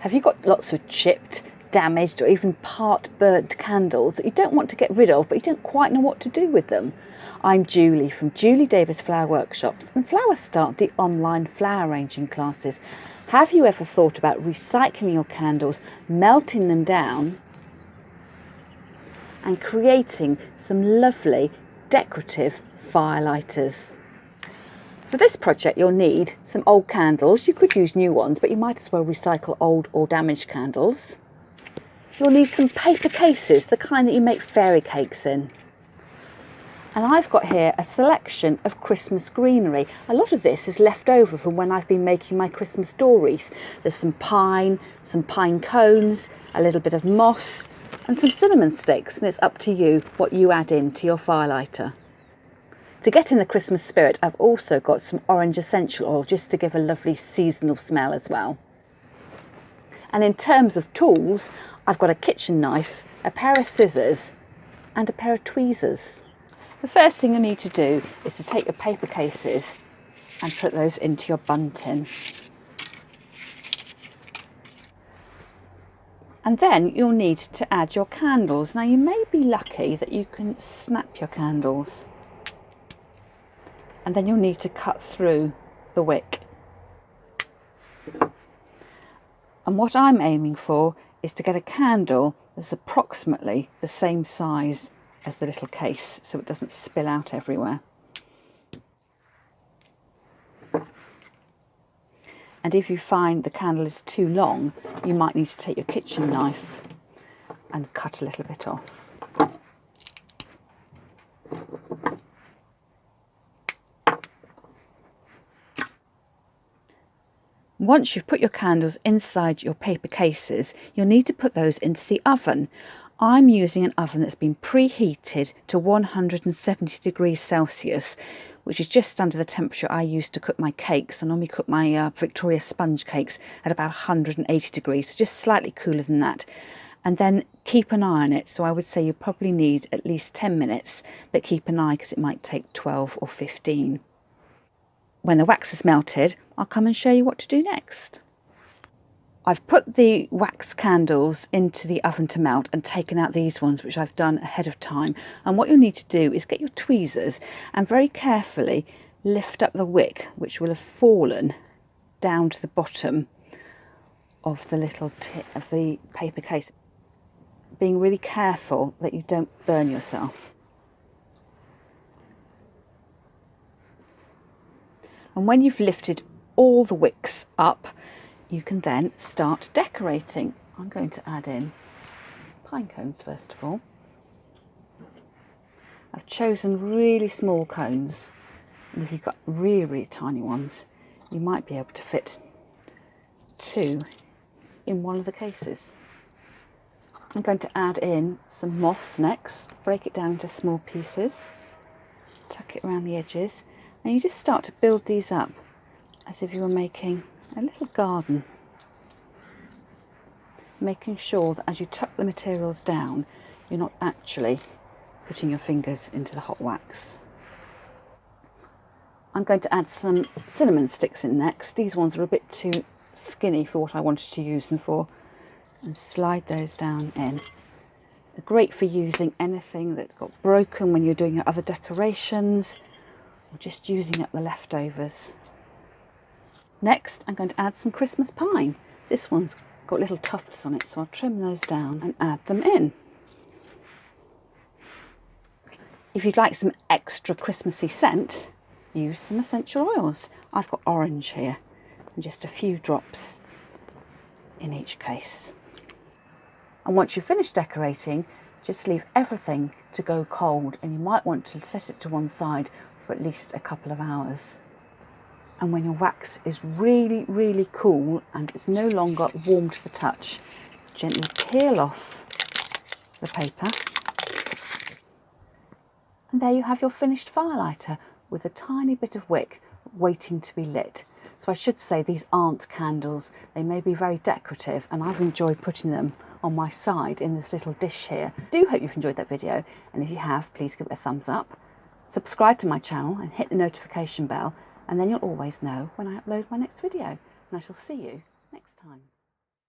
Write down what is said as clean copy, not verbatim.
Have you got lots of chipped, damaged or even part burnt candles that you don't want to get rid of but you don't quite know what to do with them? I'm Julie from Julie Davis Flower Workshops, and Flowers start the online flower arranging classes. Have you ever thought about recycling your candles, melting them down and creating some lovely decorative firelighters? For this project you'll need some old candles. You could use new ones, but you might as well recycle old or damaged candles. You'll need some paper cases, the kind that you make fairy cakes in. And I've got here a selection of Christmas greenery. A lot of this is left over from when I've been making my Christmas door wreath. There's some pine cones, a little bit of moss and some cinnamon sticks, and it's up to you what you add in to your firelighter. To get in the Christmas spirit, I've also got some orange essential oil just to give a lovely seasonal smell as well. And in terms of tools, I've got a kitchen knife, a pair of scissors and a pair of tweezers. The first thing you need to do is to take your paper cases and put those into your bun tin. And then you'll need to add your candles. Now you may be lucky that you can snap your candles. And then you'll need to cut through the wick. And what I'm aiming for is to get a candle that's approximately the same size as the little case, so it doesn't spill out everywhere. And if you find the candle is too long, you might need to take your kitchen knife and cut a little bit off. Once you've put your candles inside your paper cases, you'll need to put those into the oven. I'm using an oven that's been preheated to 170 degrees Celsius, which is just under the temperature I use to cook my cakes. I normally cook my Victoria sponge cakes at about 180 degrees, so just slightly cooler than that. And then keep an eye on it. So I would say you probably need at least 10 minutes, but keep an eye because it might take 12 or 15. When the wax is melted, I'll come and show you what to do next. I've put the wax candles into the oven to melt and taken out these ones, which I've done ahead of time. And what you'll need to do is get your tweezers and very carefully lift up the wick, which will have fallen down to the bottom of the little tip of the paper case, being really careful that you don't burn yourself. And when you've lifted all the wicks up, you can then start decorating. I'm going to add in pine cones first of all. I've chosen really small cones, and if you've got really, really tiny ones, you might be able to fit 2 in one of the cases. I'm going to add in some moss next, break it down into small pieces, tuck it around the edges. And you just start to build these up as if you were making a little garden. Making sure that as you tuck the materials down, you're not actually putting your fingers into the hot wax. I'm going to add some cinnamon sticks in next. These ones are a bit too skinny for what I wanted to use them for. And slide those down in. They're great for using anything that got broken when you're doing your other decorations, or just using up the leftovers. Next, I'm going to add some Christmas pine. This one's got little tufts on it, so I'll trim those down and add them in. If you'd like some extra Christmassy scent, use some essential oils. I've got orange here, and just a few drops in each case. And once you've finished decorating, just leave everything to go cold, and you might want to set it to one side for at least a couple of hours. And when your wax is really, really cool and it's no longer warm to the touch, gently peel off the paper. And there you have your finished firelighter with a tiny bit of wick waiting to be lit. So I should say these aren't candles. They may be very decorative, and I've enjoyed putting them on my side in this little dish here. I do hope you've enjoyed that video, and if you have, please give it a thumbs up. Subscribe to my channel and hit the notification bell, and then you'll always know when I upload my next video. And I shall see you next time.